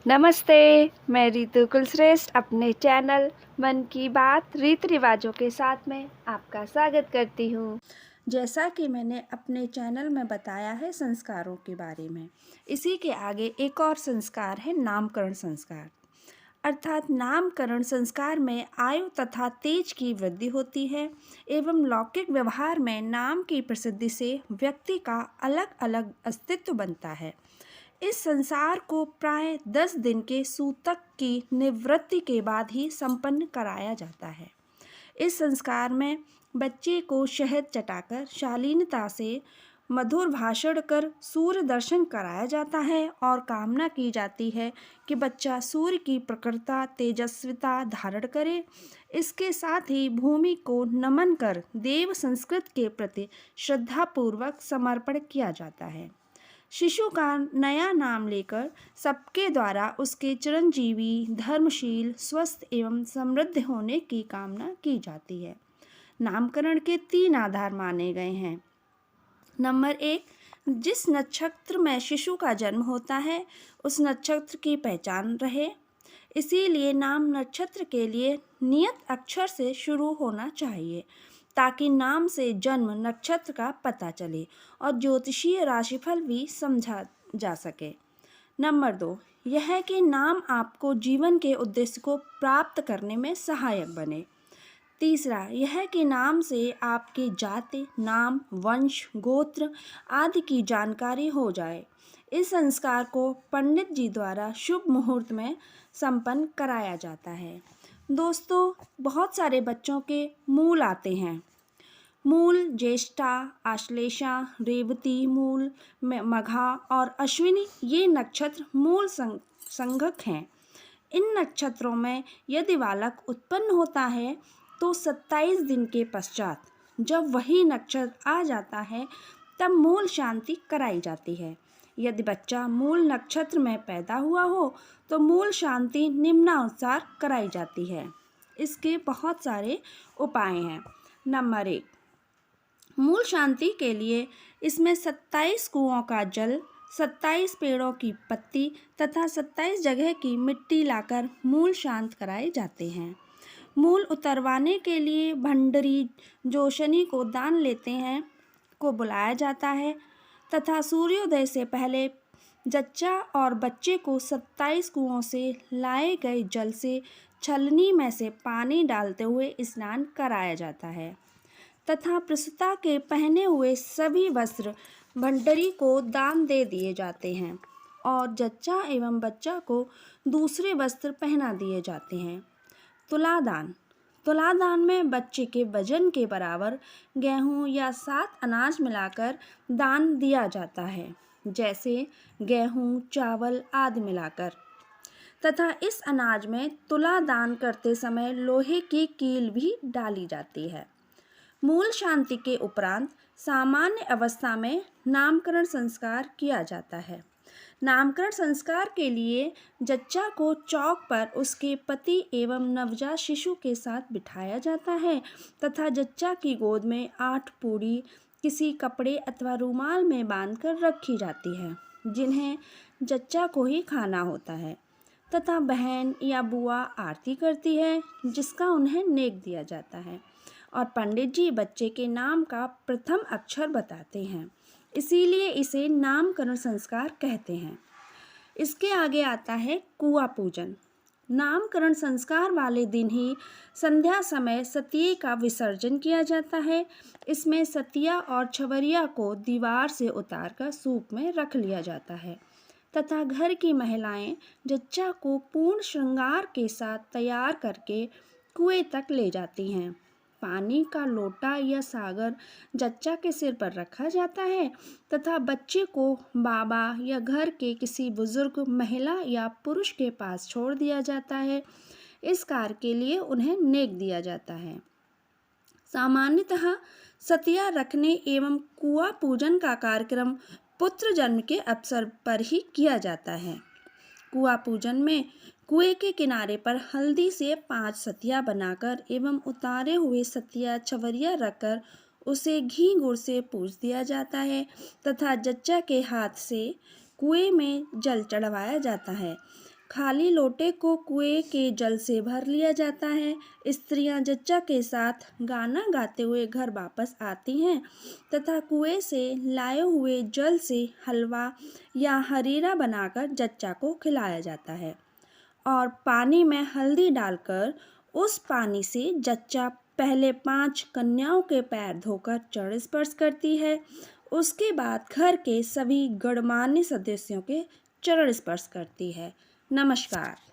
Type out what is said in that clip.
नमस्ते। मैं रितु कुलश्रेष्ठ अपने चैनल मन की बात रीति रिवाजों के साथ में आपका स्वागत करती हूँ। जैसा कि मैंने अपने चैनल में बताया है संस्कारों के बारे में, इसी के आगे एक और संस्कार है नामकरण संस्कार। अर्थात नामकरण संस्कार में आयु तथा तेज की वृद्धि होती है एवं लौकिक व्यवहार में नाम की प्रसिद्धि से व्यक्ति का अलग अलग अस्तित्व बनता है। इस संसार को प्राय 10 दिन के सूतक की निवृत्ति के बाद ही संपन्न कराया जाता है। इस संस्कार में बच्चे को शहद चटाकर शालीनता से मधुर भाषण कर सूर्य दर्शन कराया जाता है और कामना की जाती है कि बच्चा सूर्य की प्रखरता तेजस्विता धारण करे। इसके साथ ही भूमि को नमन कर देव संस्कृत के प्रति श्रद्धापूर्वक समर्पण किया जाता है। शिशु का नया नाम लेकर सबके द्वारा उसके चिरंजीवी धर्मशील स्वस्थ एवं समृद्ध होने की कामना की जाती है। नामकरण के 3 आधार माने गए हैं। नंबर 1, जिस नक्षत्र में शिशु का जन्म होता है उस नक्षत्र की पहचान रहे, इसीलिए नाम नक्षत्र के लिए नियत अक्षर से शुरू होना चाहिए ताकि नाम से जन्म नक्षत्र का पता चले और ज्योतिषीय राशिफल भी समझा जा सके। नंबर 2, यह है कि नाम आपको जीवन के उद्देश्य को प्राप्त करने में सहायक बने। तीसरा, यह है कि नाम से आपके जाति नाम वंश गोत्र आदि की जानकारी हो जाए। इस संस्कार को पंडित जी द्वारा शुभ मुहूर्त में संपन्न कराया जाता है। दोस्तों, बहुत सारे बच्चों के मूल आते हैं। मूल ज्येष्ठा आश्लेषा रेवती मूल मघा और अश्विनी ये नक्षत्र मूल संघक हैं। इन नक्षत्रों में यदि बालक उत्पन्न होता है तो 27 दिन के पश्चात जब वही नक्षत्र आ जाता है तब मूल शांति कराई जाती है। यदि बच्चा मूल नक्षत्र में पैदा हुआ हो तो मूल शांति निम्नानुसार कराई जाती है। इसके बहुत सारे उपाय हैं। नंबर 1, मूल शांति के लिए इसमें 27 कुओं का जल 27 पेड़ों की पत्ती तथा 27 जगह की मिट्टी लाकर मूल शांत कराए जाते हैं। मूल उतरवाने के लिए भंडरी जो शनि को दान लेते हैं को बुलाया जाता है तथा सूर्योदय से पहले जच्चा और बच्चे को 27 कुओं से लाए गए जल से छलनी में से पानी डालते हुए स्नान कराया जाता है तथा प्रसूता के पहने हुए सभी वस्त्र भंडरी को दान दे दिए जाते हैं और जच्चा एवं बच्चा को दूसरे वस्त्र पहना दिए जाते हैं। तुलादान, तुलादान में बच्चे के वजन के बराबर गेहूँ या 7 अनाज मिलाकर दान दिया जाता है, जैसे गेहूँ चावल आदि मिलाकर, तथा इस अनाज में तुला दान करते समय लोहे की कील भी डाली जाती है। मूल शांति के उपरांत सामान्य अवस्था में नामकरण संस्कार किया जाता है। नामकरण संस्कार के लिए जच्चा को चौक पर उसके पति एवं नवजात शिशु के साथ बिठाया जाता है तथा जच्चा की गोद में 8 पूड़ी किसी कपड़े अथवा रुमाल में बांधकर रखी जाती है, जिन्हें जच्चा को ही खाना होता है तथा बहन या बुआ आरती करती है जिसका उन्हें नेक दिया जाता है और पंडित जी बच्चे के नाम का प्रथम अक्षर बताते हैं, इसीलिए इसे नामकरण संस्कार कहते हैं। इसके आगे आता है कुआ पूजन। नामकरण संस्कार वाले दिन ही संध्या समय सतिये का विसर्जन किया जाता है। इसमें सतिया और छवरिया को दीवार से उतारकर सूप में रख लिया जाता है तथा घर की महिलाएं जच्चा को पूर्ण श्रृंगार के साथ तैयार करके कुएं तक ले जाती हैं। पानी का लोटा या सागर जच्चा के सिर पर रखा जाता है तथा बच्चे को बाबा या घर के किसी बुजुर्ग महिला या पुरुष के पास छोड़ दिया जाता है। इस कार्य के लिए उन्हें नेक दिया जाता है। सामान्यतः सतिया रखने एवं कुआ पूजन का कार्यक्रम पुत्र जन्म के अवसर पर ही किया जाता है। कुआ पूजन में कुएं के किनारे पर हल्दी से 5 सतिया बनाकर एवं उतारे हुए सतिया छवरिया रखकर उसे घी गुड़ से पूज दिया जाता है तथा जच्चा के हाथ से कुएं में जल चढ़वाया जाता है। खाली लोटे को कुएं के जल से भर लिया जाता है। स्त्रियां जच्चा के साथ गाना गाते हुए घर वापस आती हैं तथा कुएं से लाए हुए जल से हलवा या हरीरा बनाकर जच्चा को खिलाया जाता है और पानी में हल्दी डालकर उस पानी से जच्चा पहले 5 कन्याओं के पैर धोकर चरण स्पर्श करती है। उसके बाद घर के सभी गणमान्य सदस्यों के चरण स्पर्श करती है। नमस्कार।